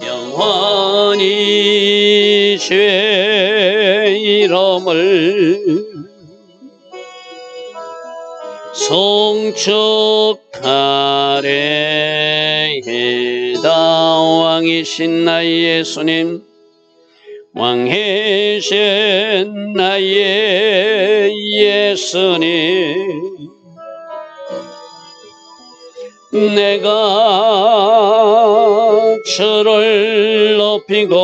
영원히 주의 이름을 송축하래이다. 왕이신 나의 예수님, 왕이신 나의 예수님, 내가 주를 높이고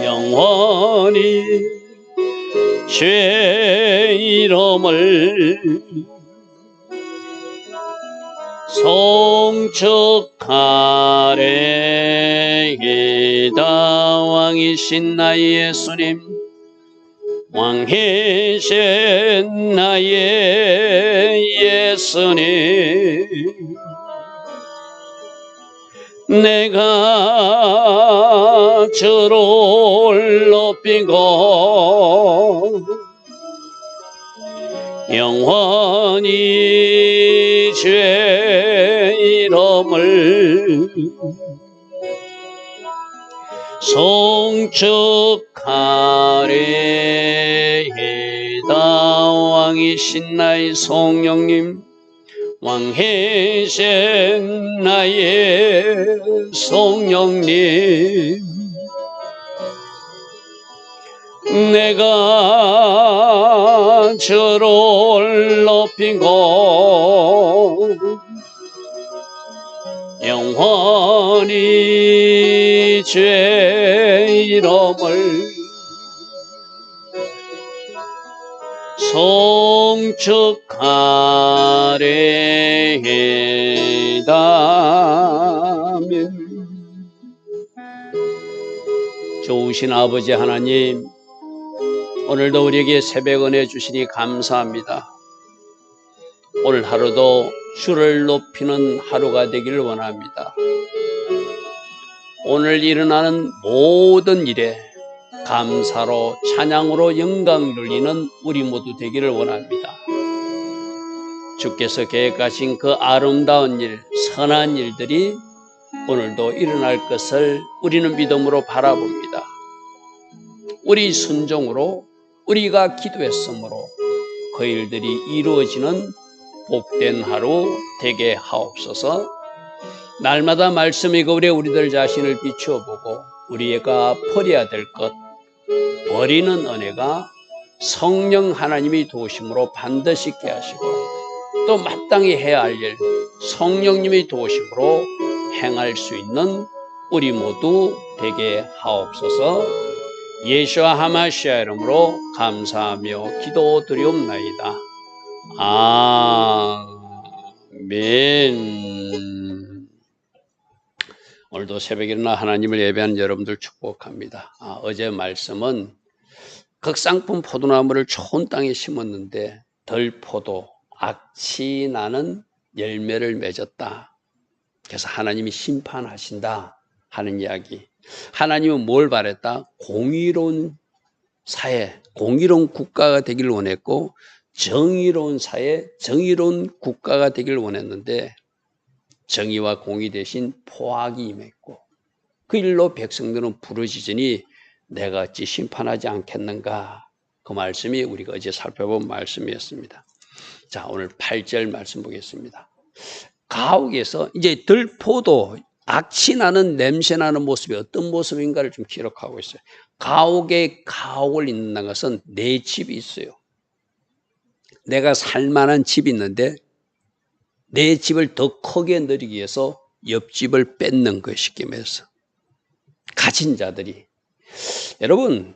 영원히 주의 이름을 송축하래이다. 왕이신 나의 예수님, 왕이신 나의 예수님, 내가 주를 높이고 영원히 주의 이름을 송축하래이다. 왕이신 나의 성령님, 왕이신 나의 성령님, 내가 주를 높이고 영원히 주의 이름을 송축하래이다. 좋으신 아버지 하나님, 오늘도 우리에게 새벽 은혜 주시니 감사합니다. 오늘 하루도 주를 높이는 하루가 되기를 원합니다. 오늘 일어나는 모든 일에 감사로 찬양으로 영광 돌리는 우리 모두 되기를 원합니다. 주께서 계획하신 그 아름다운 일, 선한 일들이 오늘도 일어날 것을 우리는 믿음으로 바라봅니다. 우리 순종으로 우리가 기도했으므로 그 일들이 이루어지는 복된 하루 되게 하옵소서. 날마다 말씀 읽으려 우리들 자신을 비추어 보고 우리가 버려야 될 것, 버리는 은혜가 성령 하나님이 도우심으로 반드시 있게 하시고, 또 마땅히 해야 할 일 성령님이 도우심으로 행할 수 있는 우리 모두 되게 하옵소서. 예수와 하마시아 이름으로 감사하며 기도드리옵나이다. 아멘. 오늘도 새벽에 일어나 하나님을 예배하는 여러분들 축복합니다. 어제 말씀은 극상품 포도나무를 좋은 땅에 심었는데 덜포도, 악취 나는 열매를 맺었다. 그래서 하나님이 심판하신다 하는 이야기. 하나님은 뭘 바랬다? 공의로운 사회, 공의로운 국가가 되기를 원했고, 정의로운 사회, 정의로운 국가가 되기를 원했는데 정의와 공의 대신 포악이 임했고, 그 일로 백성들은 부르짖으니 내가 어찌 심판하지 않겠는가. 그 말씀이 우리가 어제 살펴본 말씀이었습니다. 자, 오늘 8절 말씀 보겠습니다. 가옥에서 이제 들포도, 악취나는 냄새나는 모습이 어떤 모습인가를 좀 기록하고 있어요. 가옥에 가옥을 잇는다는 것은 내 집이 있어요. 내가 살만한 집이 있는데 내 집을 더 크게 늘리기 위해서 옆집을 뺏는 것이기 위해서 가진 자들이 여러분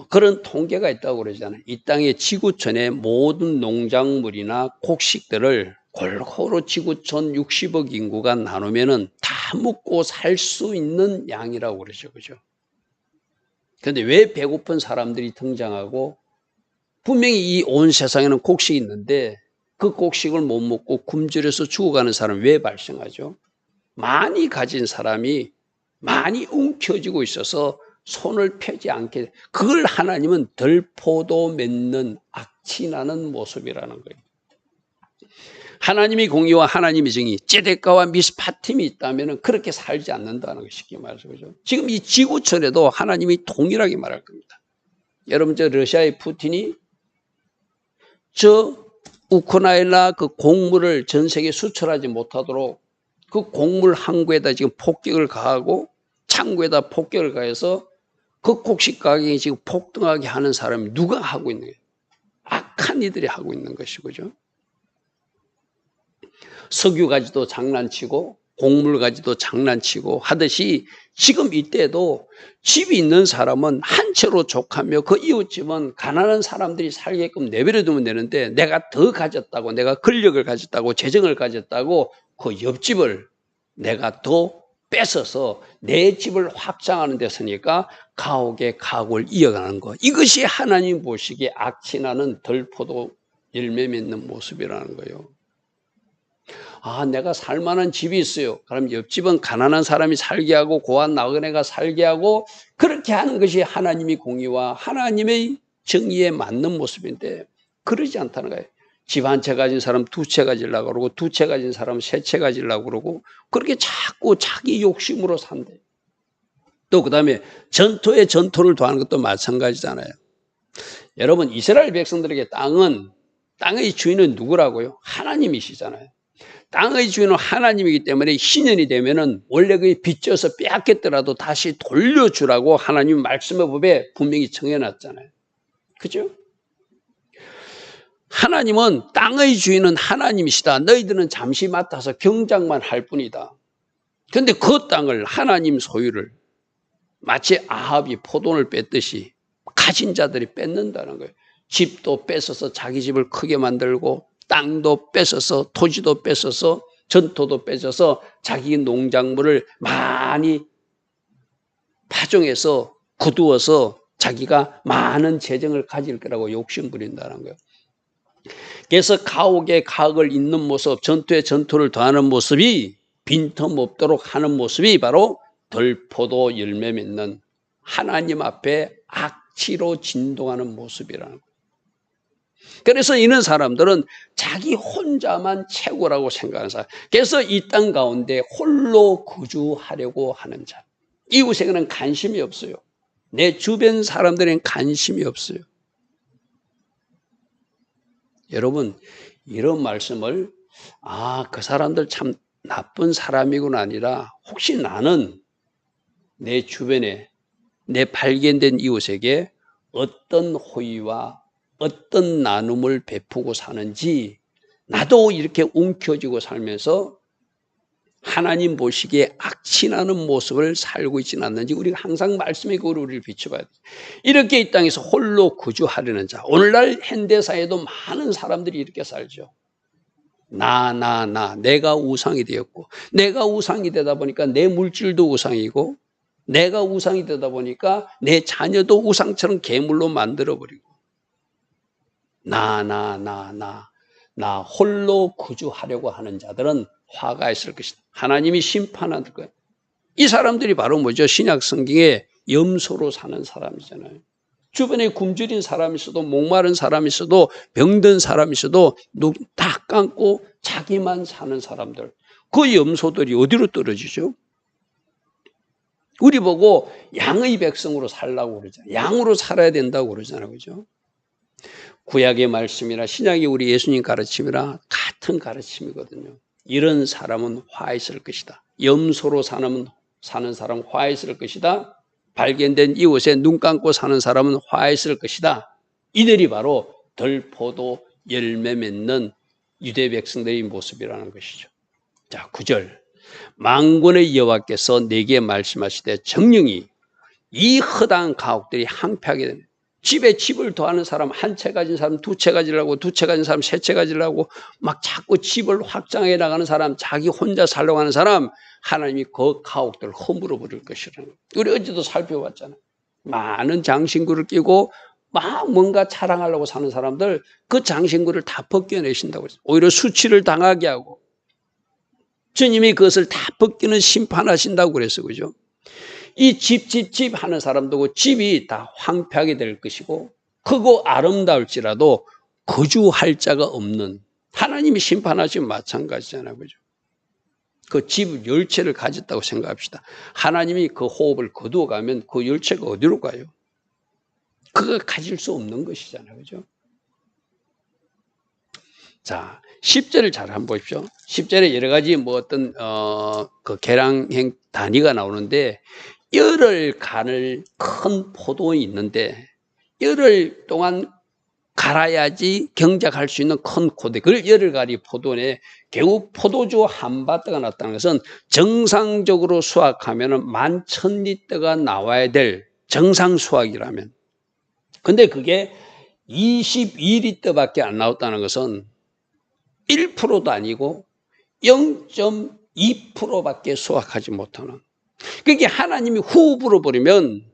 그런 통계가 있다고 그러잖아요. 이 땅의 지구촌의 모든 농작물이나 곡식들을 골고루 지구촌 60억 인구가 나누면은 다 먹고 살 수 있는 양이라고 그러죠. 그죠? 그런데 왜 배고픈 사람들이 등장하고 분명히 이 온 세상에는 곡식이 있는데 그 곡식을 못 먹고 굶주려서 죽어가는 사람이 왜 발생하죠? 많이 가진 사람이 많이 움켜쥐고 있어서 손을 펴지 않게 그걸 하나님은 들포도 맺는 악취나는 모습이라는 거예요. 하나님이 공의와 하나님의 정의, ጼ데카와 미스파팀이 있다면 그렇게 살지 않는다는 것이 쉽게 말해서 그죠. 지금 이 지구촌에도 하나님이 동일하게 말할 겁니다. 여러분 저 러시아의 푸틴이 저 우크라이나 그 곡물을 전 세계에 수출하지 못하도록 그 곡물 항구에다 지금 폭격을 가하고 창고에다 폭격을 가해서 그 곡식 가격이 지금 폭등하게 하는 사람이 누가 하고 있는 거예요? 악한 이들이 하고 있는 것이죠. 석유 가지도 장난치고 곡물 가지도 장난치고 하듯이 지금 이때도 집이 있는 사람은 한 채로 족하며 그 이웃집은 가난한 사람들이 살게끔 내버려두면 되는데 내가 더 가졌다고 내가 권력을 가졌다고 재정을 가졌다고 그 옆집을 내가 더 뺏어서 내 집을 확장하는 데 쓰니까 가옥에 가옥을 이어가는 것. 이것이 하나님 보시기에 악취나는 덜포도 열매 맺는 모습이라는 거예요. 아, 내가 살만한 집이 있어요. 그럼 옆집은 가난한 사람이 살게 하고 고한 나그네가 살게 하고 그렇게 하는 것이 하나님의 공의와 하나님의 정의에 맞는 모습인데 그러지 않다는 거예요. 집 한 채 가진 사람 두 채 가지려고 그러고 두 채 가진 사람 세 채 가지려고 그러고 그렇게 자꾸 자기 욕심으로 산대. 또 그다음에 전토에 전토를 더하는 것도 마찬가지잖아요. 여러분 이스라엘 백성들에게 땅의 주인은 누구라고요? 하나님이시잖아요. 땅의 주인은 하나님이기 때문에 희년이 되면은 원래 그게 빚져서 빼앗겼더라도 다시 돌려주라고 하나님 말씀의 법에 분명히 정해놨잖아요. 그죠? 하나님은 땅의 주인은 하나님이시다. 너희들은 잠시 맡아서 경작만 할 뿐이다. 그런데 그 땅을 하나님 소유를 마치 아합이 포도를 뺐듯이 가진 자들이 뺏는다는 거예요. 집도 뺏어서 자기 집을 크게 만들고 땅도 뺏어서 토지도 뺏어서 전토도 뺏어서 자기 농작물을 많이 파종해서 거두어서 자기가 많은 재정을 가질 거라고 욕심부린다는 거예요. 그래서 가옥에 가옥을 잇는 모습, 전투에 전투를 더하는 모습이 빈틈없도록 하는 모습이 바로 덜포도 열매 맺는 하나님 앞에 악취로 진동하는 모습이라는 거예요. 그래서 이런 사람들은 자기 혼자만 최고라고 생각하는 사람. 그래서 이 땅 가운데 홀로 거주하려고 하는 자. 이웃에게는 관심이 없어요. 내 주변 사람들에게는 관심이 없어요. 여러분 이런 말씀을 그 사람들 참 나쁜 사람이구나 아니라 혹시 나는 내 주변에 내 발견된 이웃에게 어떤 호의와 어떤 나눔을 베푸고 사는지 나도 이렇게 움켜쥐고 살면서 하나님 보시기에 악취나는 모습을 살고 있지는 않는지 우리가 항상 말씀의 거울로 우리를 비춰봐야 돼요. 이렇게 이 땅에서 홀로 거주하려는 자. 오늘날 현대사에도 많은 사람들이 이렇게 살죠. 내가 우상이 되었고 내가 우상이 되다 보니까 내 물질도 우상이고 내가 우상이 되다 보니까 내 자녀도 우상처럼 괴물로 만들어버리고 나 홀로 거주하려고 하는 자들은 화가 있을 것이다. 하나님이 심판할 거예요. 이 사람들이 바로 뭐죠? 신약 성경에 염소로 사는 사람이잖아요. 주변에 굶주린 사람이 있어도 목마른 사람이 있어도 병든 사람이 있어도 다 감고 자기만 사는 사람들. 그 염소들이 어디로 떨어지죠? 우리 보고 양의 백성으로 살라고 그러잖아요. 양으로 살아야 된다고 그러잖아요. 그죠? 구약의 말씀이나 신약의 우리 예수님 가르침이랑 같은 가르침이거든요. 이런 사람은 화 있을 것이다. 염소로 사는 사람 화 있을 것이다. 발견된 이웃에 눈 감고 사는 사람은 화 있을 것이다. 이들이 바로 들포도 열매 맺는 유대 백성들의 모습이라는 것이죠. 자, 9절. 만군의 여호와께서 내게 말씀하시되 정령이 이 허다한 가옥들이 항폐하게 되네. 집에 집을 더하는 사람, 한 채 가진 사람, 두 채 가지려고, 두 채 가진 사람, 세 채 가지려고 막 자꾸 집을 확장해 나가는 사람, 자기 혼자 살려고 하는 사람, 하나님이 그 가옥들을 허물어 버릴 것이라는 거예요. 우리 어제도 살펴봤잖아요. 많은 장신구를 끼고 막 뭔가 자랑하려고 사는 사람들, 그 장신구를 다 벗겨내신다고 했어요. 오히려 수치를 당하게 하고 주님이 그것을 다 벗기는 심판하신다고 그랬어요. 그죠? 이 집 하는 사람도 집이 다 황폐하게 될 것이고 크고 아름다울지라도 거주할 자가 없는, 하나님이 심판하시면 마찬가지잖아요. 그죠? 그 집 열채를 가졌다고 생각합시다. 하나님이 그 호흡을 거두어 가면 그 열채가 어디로 가요? 그걸 가질 수 없는 것이잖아요. 그죠? 자, 10절을 잘 한번 보십시오. 10절에 여러 가지 뭐 어떤 그 계량행 단위가 나오는데 열흘 간을 큰 포도원이 있는데 열흘 동안 갈아야지 경작할 수 있는 큰 포도, 그걸 열흘 가리 포도원에 겨우 포도주 한 바트가 났다는 것은 정상적으로 수확하면 11,000리터가 나와야 될 정상 수확이라면, 근데 그게 22리터밖에 안 나왔다는 것은 1%도 아니고 0.2%밖에 수확하지 못하는, 그게 하나님이 후불어 버리면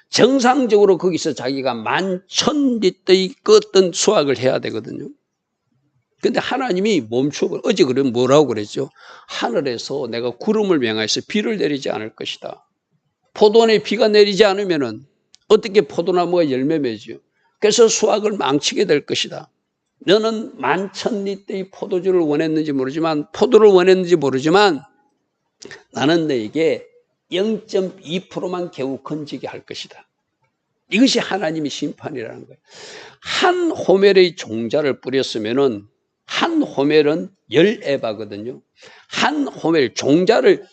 정상적으로 거기서 자기가 11,000리터의 그 어떤 수확을 해야 되거든요. 근데 하나님이 멈추고, 어제 그럼 뭐라고 그랬죠? 하늘에서 내가 구름을 명하여서 비를 내리지 않을 것이다. 포도원에 비가 내리지 않으면은 어떻게 포도나무가 열매 맺죠? 그래서 수확을 망치게 될 것이다. 너는 11,000리터의 포도주를 원했는지 모르지만, 포도를 원했는지 모르지만 나는 너에게 0.2%만 겨우 건지게 할 것이다. 이것이 하나님의 심판이라는 거예요. 한 호멜의 종자를 뿌렸으면은 한 호멜은 10에바거든요. 한 호멜 종자를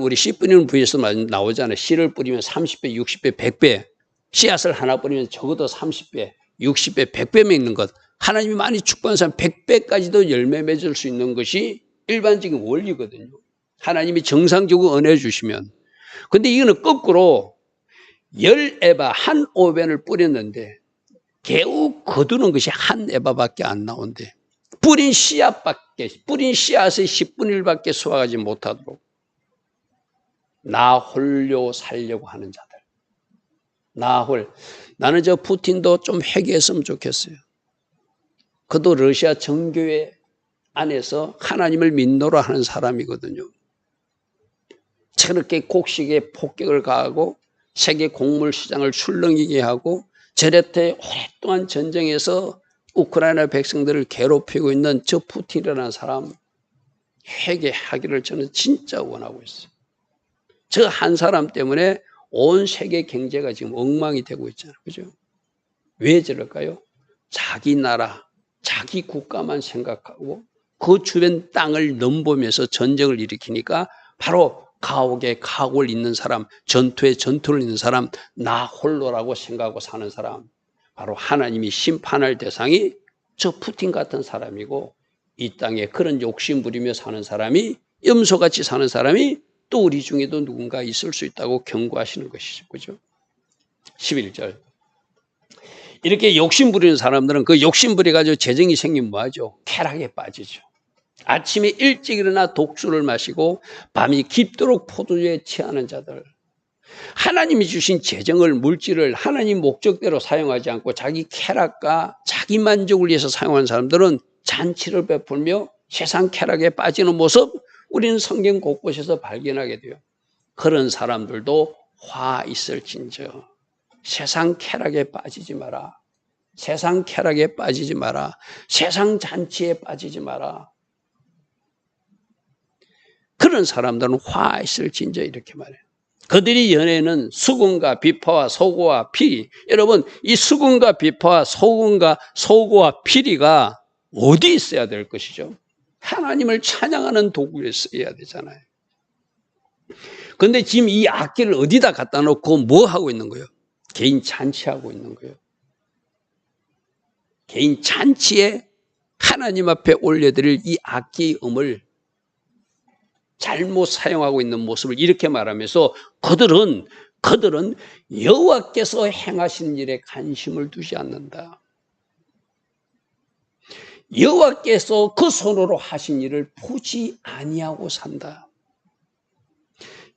우리 씨 뿌리는 부위에서 나오잖아요. 씨를 뿌리면 30배, 60배, 100배. 씨앗을 하나 뿌리면 적어도 30배, 60배, 100배 맺는 것. 하나님이 많이 축복한 사람 100배까지도 열매 맺을 수 있는 것이 일반적인 원리거든요. 하나님이 정상적으로 은혜 주시면. 근데 이거는 거꾸로 10에바 한 오벤을 뿌렸는데 겨우 거두는 것이 한 에바밖에 안 나온대. 뿌린 씨앗의 10분의 1밖에 수확하지 못하도록 나 홀로 살려고 하는 자들. 나는 저 푸틴도 좀 회개했으면 좋겠어요. 그도 러시아 정교회 안에서 하나님을 믿노라 하는 사람이거든요. 저렇게 곡식에 폭격을 가하고 세계 곡물 시장을 출렁이게 하고 저렇게 오랫동안 전쟁에서 우크라이나 백성들을 괴롭히고 있는 저 푸틴이라는 사람 회개하기를 저는 진짜 원하고 있어요. 저 한 사람 때문에 온 세계 경제가 지금 엉망이 되고 있잖아요. 그죠? 왜 저럴까요? 자기 나라, 자기 국가만 생각하고 그 주변 땅을 넘보면서 전쟁을 일으키니까 바로 가옥에 가옥을 잇는 사람, 전투에 전투를 잇는 사람, 나 홀로라고 생각하고 사는 사람, 바로 하나님이 심판할 대상이 저 푸틴 같은 사람이고, 이 땅에 그런 욕심 부리며 사는 사람이, 염소같이 사는 사람이 또 우리 중에도 누군가 있을 수 있다고 경고하시는 것이죠. 그죠? 11절. 이렇게 욕심 부리는 사람들은 그 욕심 부려가지고 재정이 생기면 뭐하죠? 쾌락에 빠지죠. 아침에 일찍 일어나 독주를 마시고 밤이 깊도록 포도주에 취하는 자들. 하나님이 주신 재정을, 물질을 하나님 목적대로 사용하지 않고 자기 쾌락과 자기 만족을 위해서 사용하는 사람들은 잔치를 베풀며 세상 쾌락에 빠지는 모습, 우리는 성경 곳곳에서 발견하게 돼요. 그런 사람들도 화 있을진저 세상 쾌락에 빠지지 마라. 세상 쾌락에 빠지지 마라. 세상 잔치에 빠지지 마라. 그런 사람들은 화 있을진저 이렇게 말해요. 그들이 연애는 수금과 비파와 소고와 피리. 여러분, 이 수금과 비파와 소금과 소고와 피리가 어디 있어야 될 것이죠? 하나님을 찬양하는 도구에 써야 되잖아요. 그런데 지금 이 악기를 어디다 갖다 놓고 뭐 하고 있는 거예요? 개인 잔치하고 있는 거예요. 개인 잔치에 하나님 앞에 올려드릴 이 악기의 음을 잘못 사용하고 있는 모습을 이렇게 말하면서 그들은 여호와께서 행하신 일에 관심을 두지 않는다. 여호와께서 그 손으로 하신 일을 보지 아니하고 산다.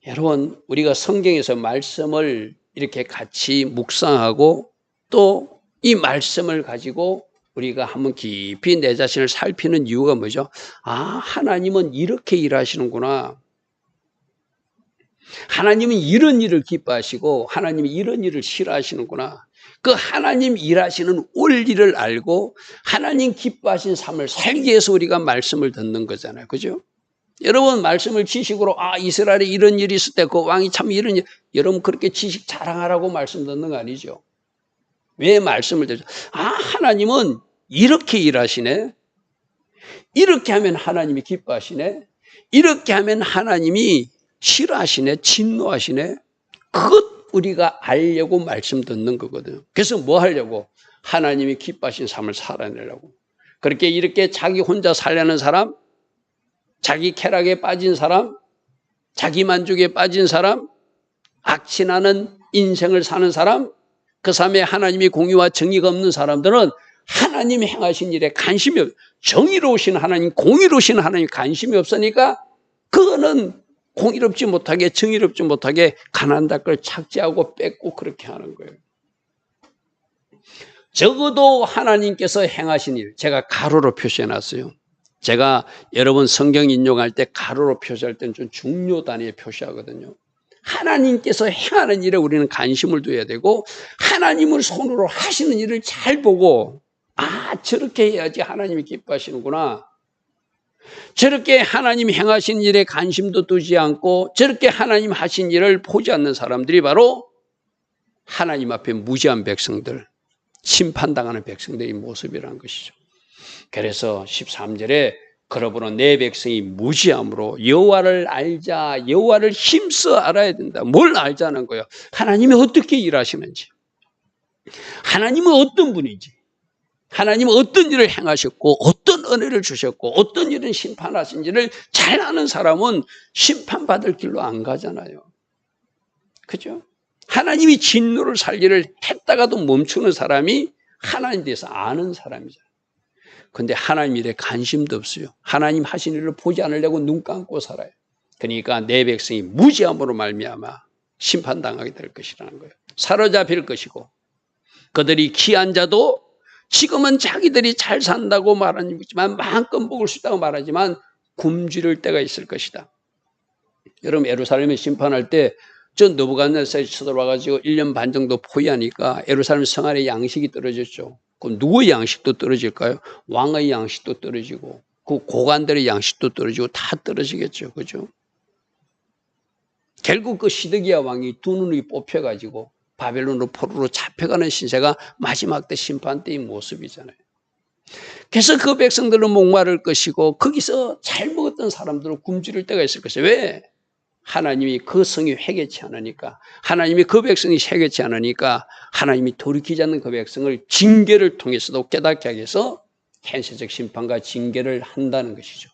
여러분, 우리가 성경에서 말씀을 이렇게 같이 묵상하고 또 이 말씀을 가지고 우리가 한번 깊이 내 자신을 살피는 이유가 뭐죠? 아, 하나님은 이렇게 일하시는구나. 하나님은 이런 일을 기뻐하시고 하나님은 이런 일을 싫어하시는구나. 그 하나님 일하시는 원리를 알고 하나님 기뻐하신 삶을 살기 위해서 우리가 말씀을 듣는 거잖아요. 그죠? 여러분, 말씀을 지식으로 이스라엘에 이런 일이 있을 때 그 왕이 참 이런 일, 여러분 그렇게 지식 자랑하라고 말씀 듣는 거 아니죠? 왜 말씀을 듣죠? 하나님은 이렇게 일하시네. 이렇게 하면 하나님이 기뻐하시네. 이렇게 하면 하나님이 싫어하시네. 진노하시네. 그것 우리가 알려고 말씀 듣는 거거든요. 그래서 뭐 하려고? 하나님이 기뻐하신 삶을 살아내려고. 그렇게 이렇게 자기 혼자 살려는 사람, 자기 쾌락에 빠진 사람, 자기 만족에 빠진 사람, 악취나는 인생을 사는 사람, 그 삶에 하나님의 공의와 정의가 없는 사람들은 하나님이 행하신 일에 관심이 없어요. 정의로우신 하나님, 공의로우신 하나님 관심이 없으니까 그거는 공의롭지 못하게, 정의롭지 못하게 가난한 걸 착지하고 뺏고 그렇게 하는 거예요. 적어도 하나님께서 행하신 일, 제가 가로로 표시해놨어요. 제가 여러분 성경 인용할 때 가로로 표시할 때는 좀 중요 단위에 표시하거든요. 하나님께서 행하는 일에 우리는 관심을 둬야 되고 하나님을 손으로 하시는 일을 잘 보고 저렇게 해야지 하나님이 기뻐하시는구나. 저렇게 하나님 행하신 일에 관심도 두지 않고 저렇게 하나님 하신 일을 보지 않는 사람들이 바로 하나님 앞에 무지한 백성들, 심판당하는 백성들의 모습이라는 것이죠. 그래서 13절에 그러므로 내 백성이 무지함으로 여호와를 알자. 여호와를 힘써 알아야 된다. 뭘 알자는 거예요? 하나님이 어떻게 일하시는지, 하나님은 어떤 분인지, 하나님은 어떤 일을 행하셨고 어떤 은혜를 주셨고 어떤 일은 심판하신지를 잘 아는 사람은 심판받을 길로 안 가잖아요. 그죠? 하나님이 진노를 살기를 했다가도 멈추는 사람이 하나님에 대해서 아는 사람이잖아요. 근데 하나님 일에 관심도 없어요. 하나님 하신 일을 보지 않으려고 눈 감고 살아요. 그러니까 내 백성이 무지함으로 말미암아 심판당하게 될 것이라는 거예요. 사로잡힐 것이고 그들이 귀한 자도 지금은 자기들이 잘 산다고 말하지만 마음껏 먹을 수 있다고 말하지만 굶주릴 때가 있을 것이다. 여러분 예루살렘에 심판할 때 저 느부갓네살이 쳐들어와가지고 1년 반 정도 포위하니까 예루살렘 성 안에 양식이 떨어졌죠. 그럼 누구의 양식도 떨어질까요? 왕의 양식도 떨어지고 그 고관들의 양식도 떨어지고 다 떨어지겠죠. 그죠? 결국 그 시드기야 왕이 두 눈이 뽑혀가지고 바벨론으로 포로로 잡혀가는 신세가 마지막 때 심판 때의 모습이잖아요. 그래서 그 백성들은 목마를 것이고 거기서 잘 먹었던 사람들은 굶주릴 때가 있을 것이에요. 왜? 하나님이 그 성이 회개치 않으니까, 하나님이 그 백성이 회개치 않으니까 하나님이 돌이키지 않는 그 백성을 징계를 통해서도 깨닫게 하기 위해서 현세적 심판과 징계를 한다는 것이죠.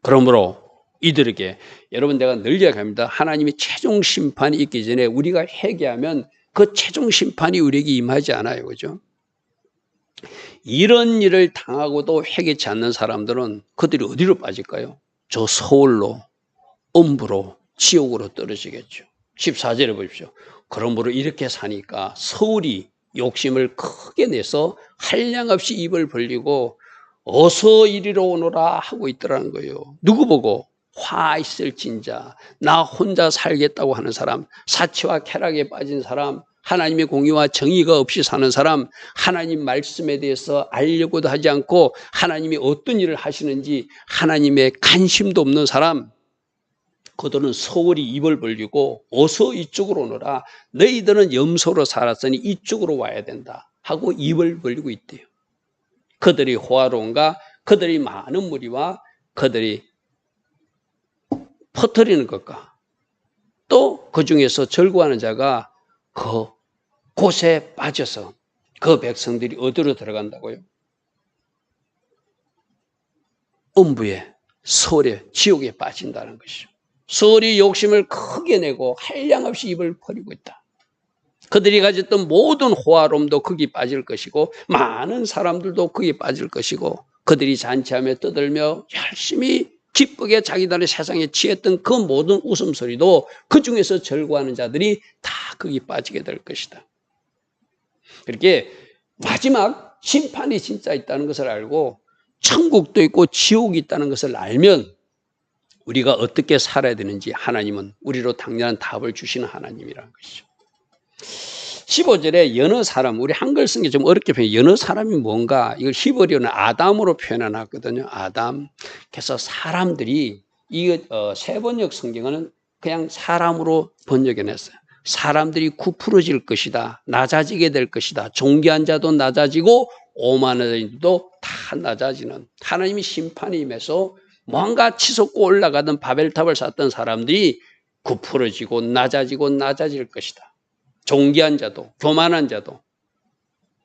그러므로 이들에게, 여러분 내가 늘 이야기합니다. 하나님이 최종 심판이 있기 전에 우리가 회개하면 그 최종 심판이 우리에게 임하지 않아요. 그죠? 이런 일을 당하고도 회개치 않는 사람들은 그들이 어디로 빠질까요? 저 서울로, 음부로, 지옥으로 떨어지겠죠. 14절에 보십시오. 그러므로 이렇게 사니까 서울이 욕심을 크게 내서 한량없이 입을 벌리고 어서 이리로 오너라 하고 있더라는 거예요. 누구 보고? 화 있을진자, 나 혼자 살겠다고 하는 사람, 사치와 쾌락에 빠진 사람, 하나님의 공의와 정의가 없이 사는 사람, 하나님 말씀에 대해서 알려고도 하지 않고 하나님이 어떤 일을 하시는지 하나님의 관심도 없는 사람, 그들은 서울이 입을 벌리고 어서 이쪽으로 오너라. 너희들은 염소로 살았으니 이쪽으로 와야 된다 하고 입을 벌리고 있대요. 그들이 호화로운가? 그들이 많은 무리와 그들이 퍼뜨리는 것과 또 그 중에서 절구하는 자가 그 곳에 빠져서 그 백성들이 어디로 들어간다고요? 음부에, 서울에, 지옥에 빠진다는 것이죠. 서울이 욕심을 크게 내고 한량없이 입을 벌이고 있다. 그들이 가졌던 모든 호화로움도 거기 빠질 것이고 많은 사람들도 거기 빠질 것이고 그들이 잔치하며 떠들며 열심히 기쁘게 자기들의 세상에 취했던 그 모든 웃음소리도 그 중에서 절구하는 자들이 다 거기 빠지게 될 것이다. 그렇게 마지막 심판이 진짜 있다는 것을 알고 천국도 있고 지옥이 있다는 것을 알면 우리가 어떻게 살아야 되는지 하나님은 우리로 당연한 답을 주시는 하나님이라는 것이죠. 15절에 여느 사람, 우리 한글 쓴 게 좀 어렵게 표현해. 여느 사람이 뭔가 이걸 히브리어는 아담으로 표현해 놨거든요. 아담. 그래서 사람들이 이 세번역 성경은 그냥 사람으로 번역해 냈어요. 사람들이 구부러질 것이다. 낮아지게 될 것이다. 존귀한 자도 낮아지고 오만한 자도 다 낮아지는 하나님이 심판이 임해서 뭔가 치솟고 올라가던 바벨탑을 쌓던 사람들이 구부러지고 낮아지고 낮아질 것이다. 존귀한 자도 교만한 자도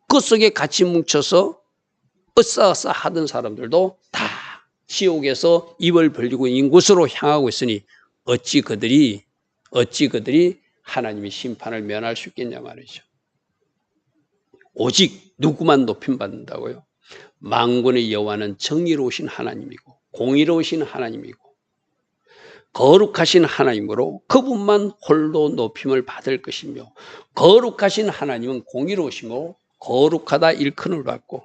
그 속에 같이 뭉쳐서 으싸으싸 하던 사람들도 다 지옥에서 입을 벌리고 있는 곳으로 향하고 있으니 어찌 그들이 하나님의 심판을 면할 수 있겠냐 말이죠. 오직 누구만 높임 받는다고요? 만군의 여호와는 정의로우신 하나님이고 공의로우신 하나님이고 거룩하신 하나님으로 그분만 홀로 높임을 받을 것이며 거룩하신 하나님은 공의로우시며 거룩하다 일컬음을 받고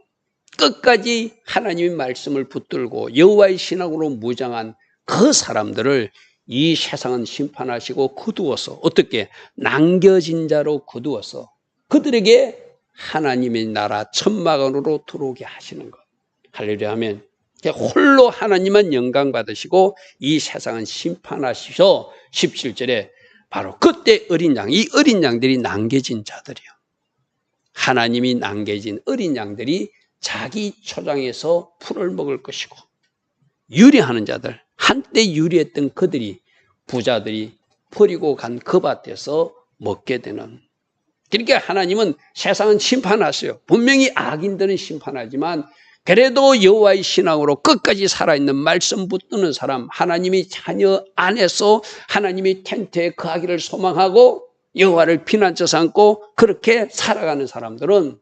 끝까지 하나님의 말씀을 붙들고 여호와의 신앙으로 무장한 그 사람들을 이 세상은 심판하시고 거두어서 어떻게 남겨진 자로 거두어서 그들에게 하나님의 나라 천막 안으로 들어오게 하시는 것. 할렐루야 하면 홀로 하나님만 영광 받으시고 이 세상은 심판하시셔 17절에 바로 그때 어린 양, 이 어린 양들이 남겨진 자들이요. 하나님이 남겨진 어린 양들이 자기 초장에서 풀을 먹을 것이고 유리하는 자들, 한때 유리했던 그들이 부자들이 버리고 간 그 밭에서 먹게 되는. 그러니까 하나님은 세상은 심판하세요. 분명히 악인들은 심판하지만 그래도 여호와의 신앙으로 끝까지 살아있는 말씀 붙드는 사람, 하나님이 자녀 안에서 하나님의 텐트에 거하기를 소망하고 여호와를 피난처 삼고 그렇게 살아가는 사람들은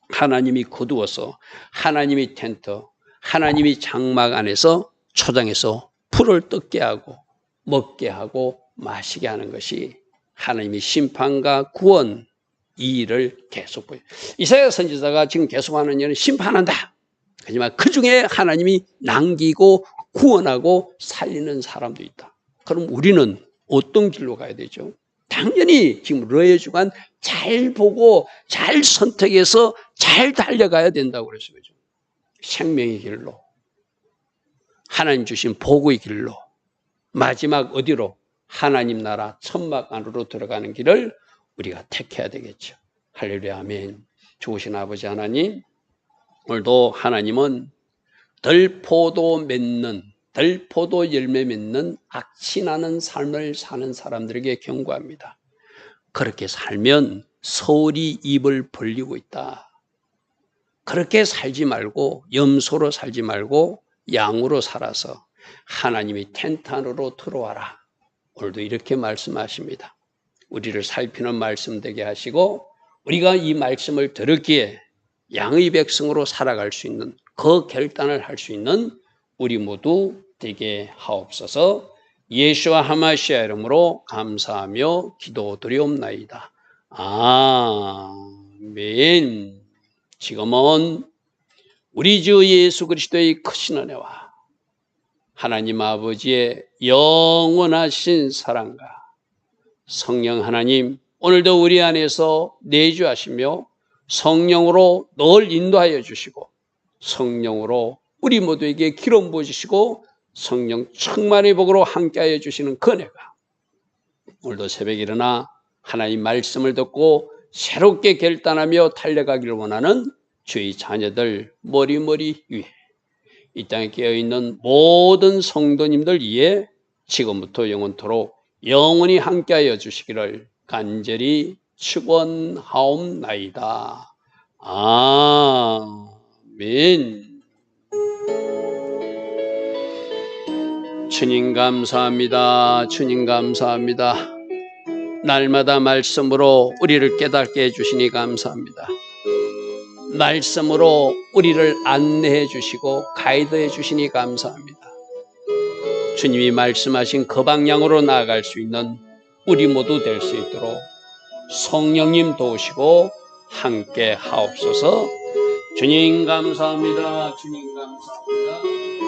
하나님이 거두어서 하나님의 텐트, 하나님의 장막 안에서 초장에서 풀을 뜯게 하고 먹게 하고 마시게 하는 것이 하나님의 심판과 구원, 이 일을 계속 보여요. 이사야 선지자가 지금 계속하는 일은 심판한다. 하지만 그 중에 하나님이 남기고 구원하고 살리는 사람도 있다. 그럼 우리는 어떤 길로 가야 되죠? 당연히 지금 르의 주간 잘 보고 잘 선택해서 잘 달려가야 된다고 그랬어요. 그죠? 생명의 길로, 하나님 주신 복의 길로, 마지막 어디로? 하나님 나라 천막 안으로 들어가는 길을 우리가 택해야 되겠죠. 할렐루야 아멘. 좋으신 아버지 하나님, 오늘도 하나님은 들포도 열매 맺는 악취나는 삶을 사는 사람들에게 경고합니다. 그렇게 살면 서울이 입을 벌리고 있다. 그렇게 살지 말고 염소로 살지 말고 양으로 살아서 하나님의 텐트 안으로 들어와라. 오늘도 이렇게 말씀하십니다. 우리를 살피는 말씀 되게 하시고 우리가 이 말씀을 들었기에 양의 백성으로 살아갈 수 있는 그 결단을 할 수 있는 우리 모두 되게 하옵소서. 예수와 하마시아 이름으로 감사하며 기도드리옵나이다. 아멘. 지금은 우리 주 예수 그리스도의 크신 은혜와 하나님 아버지의 영원하신 사랑과 성령 하나님 오늘도 우리 안에서 내주하시며 성령으로 늘 인도하여 주시고 성령으로 우리 모두에게 기름 부어주시고 성령 충만의 복으로 함께하여 주시는 그 은혜가 오늘도 새벽에 일어나 하나님 말씀을 듣고 새롭게 결단하며 달려가기를 원하는 주의 자녀들 머리머리 위에 이 땅에 깨어있는 모든 성도님들 위해 지금부터 영원토록 영원히 함께하여 주시기를 간절히 축원하옵나이다. 아멘. 주님 감사합니다. 주님 감사합니다. 날마다 말씀으로 우리를 깨닫게 해주시니 감사합니다. 말씀으로 우리를 안내해 주시고 가이드해 주시니 감사합니다. 주님이 말씀하신 그 방향으로 나아갈 수 있는 우리 모두 될 수 있도록 성령님 도우시고 함께 하옵소서. 주님 감사합니다. 주님 감사합니다.